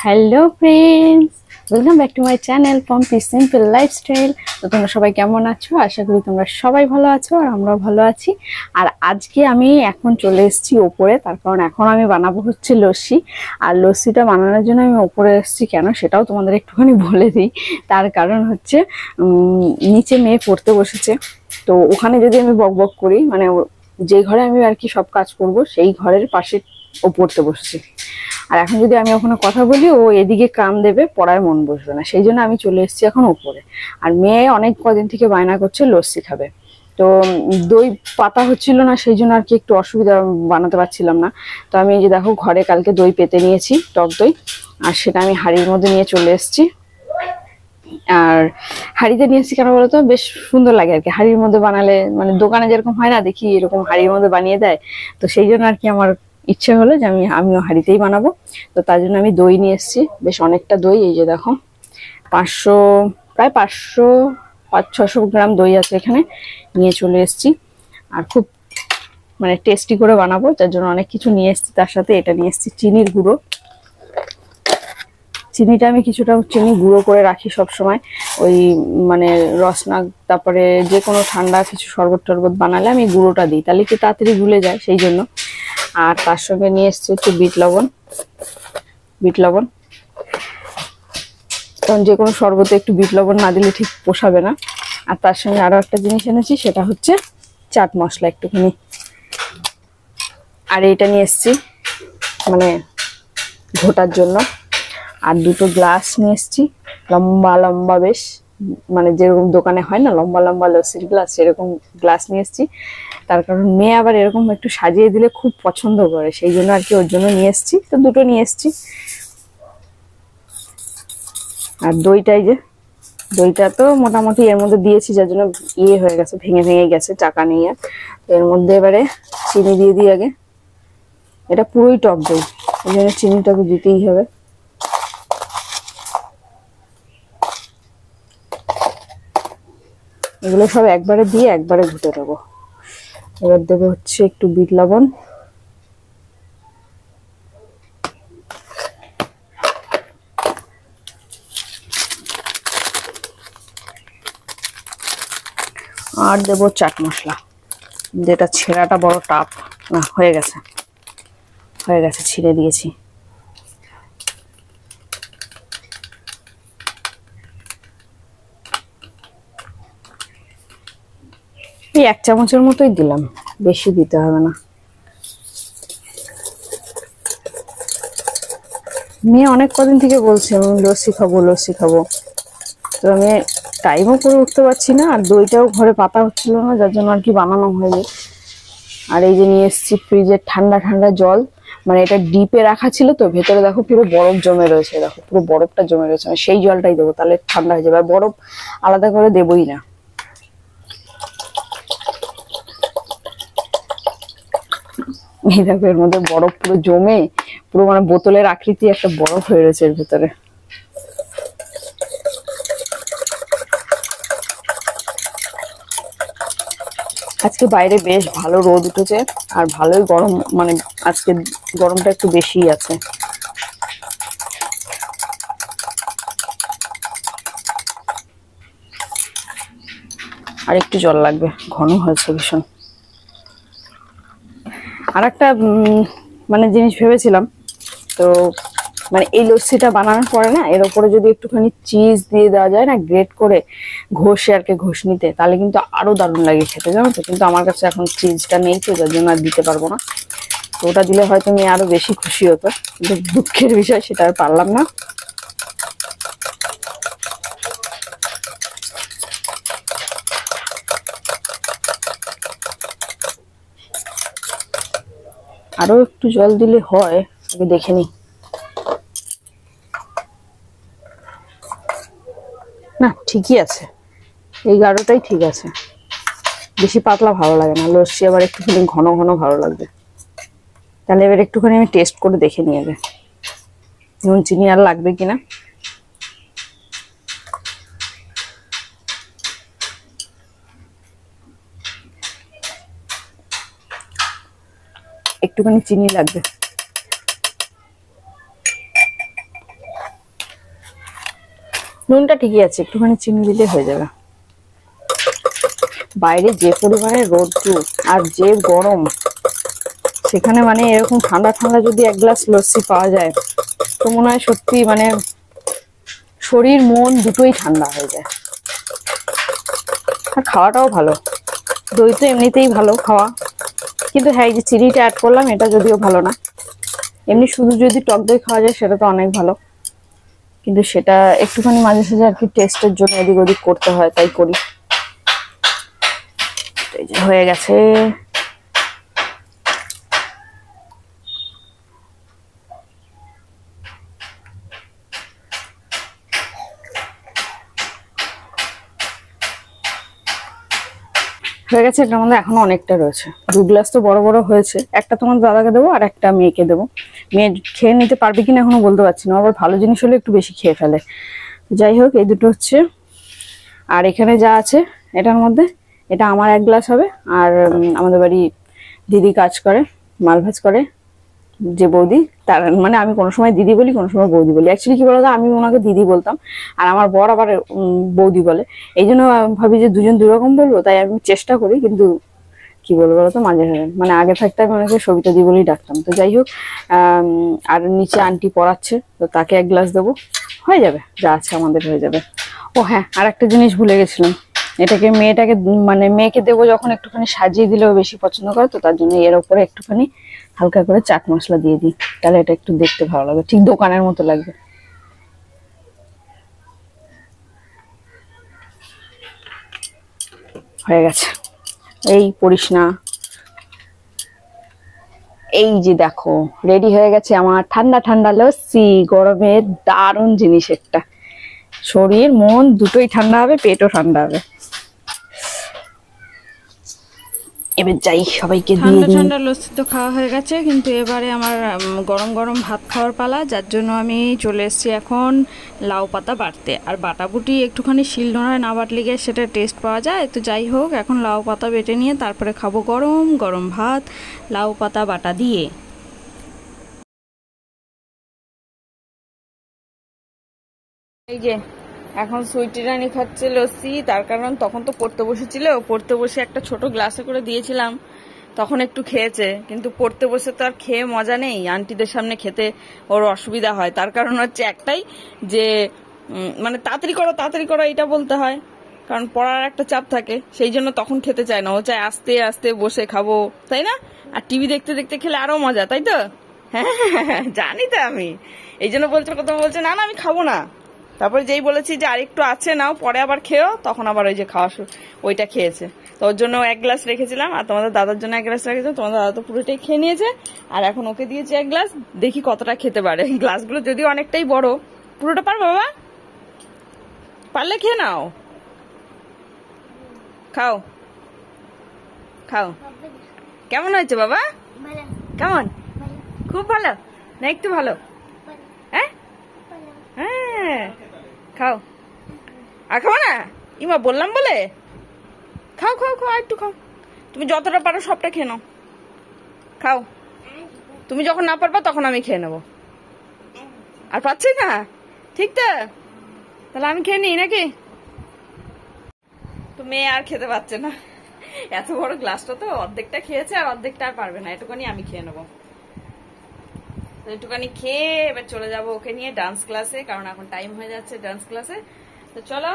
Hello friends, welcome back to my channel Pompi simple lifestyle. তো তোমরা সবাই কেমন আছো? আশা করি তোমরা সবাই ভালো আছো আর আমরাও ভালো আছি। আর আজকে আমি এখন চলে এসেছি ওপরে, তার কারণ এখন আমি বানাবো হচ্ছে লস্যি। আর লস্যিটা বানানোর জন্য আমি ওপরে এসেছি কেন সেটাও তোমাদের একটুখানি বলে দিই। তার কারণ হচ্ছে নিচে মেয়ে পড়তে বসেছে, তো ওখানে যদি আমি বক বক করি, মানে যে ঘরে আমি আর কি সব কাজ করব সেই ঘরের পাশে ও পড়তে বসেছে। আর এখন যদি আমি ওখানে কথা বলি, ও এদিকে কান দেবে, পড়ায় মন বসবে না। সেই জন্য আমি চলে এসেছি এখন উপরে। আর মেয়ে অনেক কদিন থেকে বায়না করছে লস্যি খাবে। তো দই পাতা হচ্ছিল না, সেই জন্য আর কি একটু অসুবিধা, বানাতে পারছিলাম না। তো আমি এই যে দেখো ঘরে কালকে দই পেতে নিয়েছি, টক দই, আর সেটা আমি হাঁড়ির মধ্যে নিয়ে চলে এসেছি। আর হাঁড়িতে নিয়ে এসেছি কেন বলতো, বেশ সুন্দর লাগে আর কি হাঁড়ির মধ্যে বানালে, মানে দোকানে যেরকম হয় না দেখি এরকম হাঁড়ির মধ্যে বানিয়ে দেয়। তো সেই জন্য আর কি আমার ইচ্ছে হলো যে আমিও হাঁড়িতেই বানাবো। তো তার জন্য আমি দই নিয়ে এসেছি, বেশ অনেকটা দই। এই যে দেখো 500, প্রায় 500-600 গ্রাম দই আছে এখানে, নিয়ে চলে এসেছি। আর খুব মানে টেস্টি করে বানাবো, যার জন্য অনেক কিছু নিয়ে এসেছি। তার সাথে এটা নিয়ে এসেছি চিনির গুঁড়ো। চিনিটা আমি কিছুটা চিনি গুঁড়ো করে রাখি সব সময়, ওই মানে রসনা, তারপরে যে কোনো ঠান্ডা কিছু শরবত টরবত বানালে আমি গুঁড়োটা দিই, তাহলে কি তাড়াতাড়ি গুলে যায়, সেই জন্য। আর তার সঙ্গে নিয়ে এসছি একটু বিট লবণ। বিট লবণ, কারণ যে কোনো শরবতে একটু বিট লবণ না দিলে ঠিক পোষাবে না। আর তার সঙ্গে আরো একটা জিনিস এনেছি, সেটা হচ্ছে চাট মশলা একটুখানি। আর এইটা নিয়ে এসছি মানে ঘোটার জন্য। আর দুটো গ্লাস নিয়ে এসছি, লম্বা লম্বা বেশ, মানে যেরকম দোকানে হয় না লম্বা লম্বা লস্যির গ্লাস, সেরকম গ্লাস নিয়ে এসছি। তার কারণ মেয়ে আবার এরকম একটু সাজিয়ে দিলে খুব পছন্দ করে, সেই জন্য আর কি ওর জন্য নিয়ে এসছি। তো দুটো নিয়ে এসছি। আর দইটাই যে, দইটা তো মোটামুটি এর মধ্যে দিয়েছি, যার জন্য ইয়ে হয়ে গেছে, ভেঙে ভেঙে গেছে, চাকা নেই আর। তো এর মধ্যে এবারে চিনি দিয়ে দিই আগে। এটা পুরোই টক দই, এই জন্য চিনিটাকে দিতেই হবে। এগুলো সব একবারে দিয়ে একবারে ঘুটে দেবো। এবার দেবো হচ্ছে একটু বিট লবণ, আর দেবো চাট মশলা, যেটা ছেঁড়াটা বড় টাপ না, হয়ে গেছে হয়ে গেছে, ছিঁড়ে দিয়েছি। এই 1 চামচের মতোই দিলাম, বেশি দিতে হবে না। মেয়ে অনেক কদিন থেকে বলছে আমি লস্যি খাবো লস্যি খাবো, তো আমি টাইমও করে উঠতে পারছি না, আর দইটাও ঘরে পাতা হচ্ছিল না, যার জন্য আর কি বানানো হয়নি। আর এই যে নিয়ে এসেছি ফ্রিজের ঠান্ডা ঠান্ডা জল, মানে এটা ডিপে রাখা ছিল, তো ভেতরে দেখো পুরো বরফ জমে রয়েছে, দেখো পুরো বরফটা জমে রয়েছে। আমি সেই জলটাই দেবো, তাহলে ঠান্ডা হয়ে যাবে, আর বরফ আলাদা করে দেবই না। এই দেখো এর মধ্যে বরফ পুরো জমে, পুরো মানে বোতলের আকৃতি একটা বরফ হয়ে রয়েছে এর ভেতরে। আজকে বাইরে বেশ ভালো রোদ উঠেছে, আর ভালোই গরম, মানে আজকে গরমটা একটু বেশিই আছে। আর একটু জল লাগবে, ঘন হয়েছে ভীষণ। আর একটা মানে জিনিস ভেবেছিলাম, তো মানে এই লস্যিটা বানানোর পরে না, এর উপরে যদি একটুখানি চিজ দিয়ে দেওয়া যায় না, গ্রেট করে ঘষে আর কি, ঘষনিতে, তাহলে কিন্তু আরো দারুণ লাগে খেতে, জানো তো। কিন্তু আমার কাছে এখন চিজটা নেই, তো যার জন্য আর দিতে পারবো না। তো ওটা দিলে হয়তো আমি আরো বেশি খুশি হতো, কিন্তু দুঃখের বিষয় সেটা আর পারলাম না। আরো একটু জল দিলে হয়, আগে দেখে নি। না, ঠিকই আছে, এই গাঢ়টাই ঠিক আছে। বেশি পাতলা ভালো লাগে না, লস্যি আবার একটুখানি ঘন ঘন ভালো লাগবে। তাহলে এবার একটুখানি আমি টেস্ট করে দেখে নিয়ে যাবে নুন চিনি আর লাগবে কিনা। একটুখানি চিনি লাগবে। নুনটা ঠিকই আছে, একটুখানি চিনি দিলে হয়ে যাবে। বাইরে যে পরিমাণে রোদ্দুর আর যে গরম, সেখানে মানে এরকম ঠান্ডা ঠান্ডা যদি এক গ্লাস লস্যি পাওয়া যায় তো মনে হয় সত্যি মানে শরীর মন দুটোই ঠান্ডা হয়ে যায়। আর খাওয়াটাও ভালো, দই তো এমনিতেই ভালো খাওয়া, কিন্তু হ্যাঁ এই যে চিনিটা অ্যাড করলাম এটা যদিও ভালো না। এমনি শুধু যদি টক দই খাওয়া যায় সেটা তো অনেক ভালো, কিন্তু সেটা একটুখানি মাঝে সাঝে আর কি টেস্টের জন্য এদিক ওদিক করতে হয়, তাই করি। এই যে হয়ে গেছে। হয়ে গেছে, এটার মধ্যে এখনো অনেকটা রয়েছে। 2 গ্লাস তো বড় বড় হয়েছে, একটা তোমার দাদাকে দেবো আর একটা মেয়েকে দেবো। মেয়ে খেয়ে নিতে পারবে কিনা এখনো বলতে পারছি না, আবার ভালো জিনিস হলে একটু বেশি খেয়ে ফেলে। যাই হোক, এই দুটো হচ্ছে। আর এখানে যা আছে এটার মধ্যে, এটা আমার 1 গ্লাস হবে। আর আমাদের বাড়ি দিদি কাজ করে, মাল ভাজ করে যে বৌদি, তার মানে আমি কোনো সময় দিদি বলি, কোনো সময় বৌদি বলি। অ্যাকচুয়ালি কি বলতো, আমি ওনাকে দিদি বলতাম আর আমার বর আবার বৌদি বলে, এই জন্য ভাবি যে দুজন দুরকম বলবো, তাই আমি চেষ্টা করি। কিন্তু কি বলবো বলতো, মাঝে মাঝে মানে আগে থাকতে আমি ওনাকে সবিতা দি বলেই ডাকতাম। তো যাই হোক, আর নিচে আন্টি পড়াচ্ছে, তো তাকে 1 গ্লাস দেবো, হয়ে যাবে, যা আছে আমাদের হয়ে যাবে। ও হ্যাঁ, আর একটা জিনিস ভুলে গেছিলাম, এটাকে মেয়েটাকে মানে মেয়েকে দেবো যখন একটুখানি সাজিয়ে দিলেও বেশি পছন্দ করে, তো তার জন্য এর উপরে একটুখানি হালকা করে চাট মশলা দিয়ে দিই, তাহলে এটা একটু দেখতে ভালো লাগবে, ঠিক দোকানের মতো লাগবে। হয়ে গেছে, এই পড়িস না। এই যে দেখো রেডি হয়ে গেছে আমার ঠান্ডা ঠান্ডা লস্যি। গরমের দারুণ জিনিস একটা, শরীর মন দুটোই ঠান্ডা হবে, পেটও ঠান্ডা হবে। এবার যাই সবাইকে দিয়ে ঠান্ডা দিই। ঠান্ডা লস্যি তো খাওয়া হয়ে গেছে, কিন্তু এবারে আমার গরম গরম ভাত খাওয়ার পালা, যার জন্য আমি চলে এসেছি এখন লাউ পাতা বাটতে। আর বাটাবুটি একটুখানি শিলনোড়ায় না বাটলে গিয়ে সেটা টেস্ট পাওয়া যায়। তো যাই হোক, এখন লাউ পাতা বেটে নিয়ে তারপরে খাবো গরম গরম ভাত লাউ পাতা বাটা দিয়ে। এই যে এখন সুইটি রানী খাচ্ছে লস্যি, তার কারণ তখন তো পড়তে বসেছিল, পড়তে বসে একটা ছোট গ্লাসে করে দিয়েছিলাম, তখন একটু খেয়েছে। কিন্তু পড়তে বসে তো আর খেয়ে মজা নেই, আন্টিদের সামনে খেতে ওর অসুবিধা হয়। তার কারণ হচ্ছে একটাই, যে মানে তাড়াতাড়ি করো এটা বলতে হয়, কারণ পড়ার একটা চাপ থাকে, সেই জন্য তখন খেতে চায় না। ও চায় আস্তে আস্তে বসে খাবো, তাই না? আর টিভি দেখতে দেখতে খেলে আরো মজা, তাই তো? হ্যাঁ জানি তো আমি, এই জন্য বলছে, কথা বলছে না না আমি খাবো না। তারপরে যেই বলেছি যে আরেকটু আছে নাও, পরে আবার খেও, তখন আবার ওই যে খাওয়া ওইটা খেয়েছে। তো ওর জন্য 1 গ্লাস রেখেছিলাম, আর তোমাদের দাদার জন্য 1 গ্লাস রেখেছিলাম। তোমাদের দাদা তো পুরোটাই খেয়ে নিয়েছে, আর এখন ওকে দিয়েছে 1 গ্লাস, দেখি কতটা খেতে পারে। গ্লাসগুলো যদিও অনেকটাই বড়, পুরোটা পারবে বাবা? পারলে খেয়ে নাও, খাও খাও। কেমন হয়েছে বাবা? কেমন? খুব ভালো না একটু ভালো? হ্যাঁ হ্যাঁ, খাও। আর খাবো না? ইমা বললাম বলে, খাও খাও খাও, আর একটু খাও। তুমি যতটা পারো সবটা খেয়ে নাও, খাও। তুমি যখন না পারবা তখন আমি খেয়ে নেবো। আর পাচ্ছি না, ঠিক তো? তাহলে আমি খেয়ে নিই নাকি? তো মেয়ে আর খেতে পারছে না, এত বড় গ্লাসটা তো অর্ধেকটা খেয়েছে, আর অর্ধেকটা আর পারবে না, এটুকুনি আমি খেয়ে নেবো। তো একটুখানি খেয়ে এবার চলে যাবো ওকে নিয়ে ডান্স ক্লাসে, কারণ এখন টাইম হয়ে যাচ্ছে ডান্স ক্লাসে। তো চলো,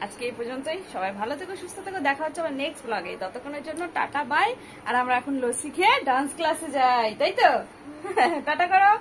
আজকে এই পর্যন্তই। সবাই ভালো থেকো, সুস্থ থেকো, দেখা হচ্ছে আবার নেক্সট ব্লগে। ততক্ষণের জন্য টাটা বাই। আর আমরা এখন লস্যি খেয়ে ডান্স ক্লাসে যাই, তাই তো? টাটা করো।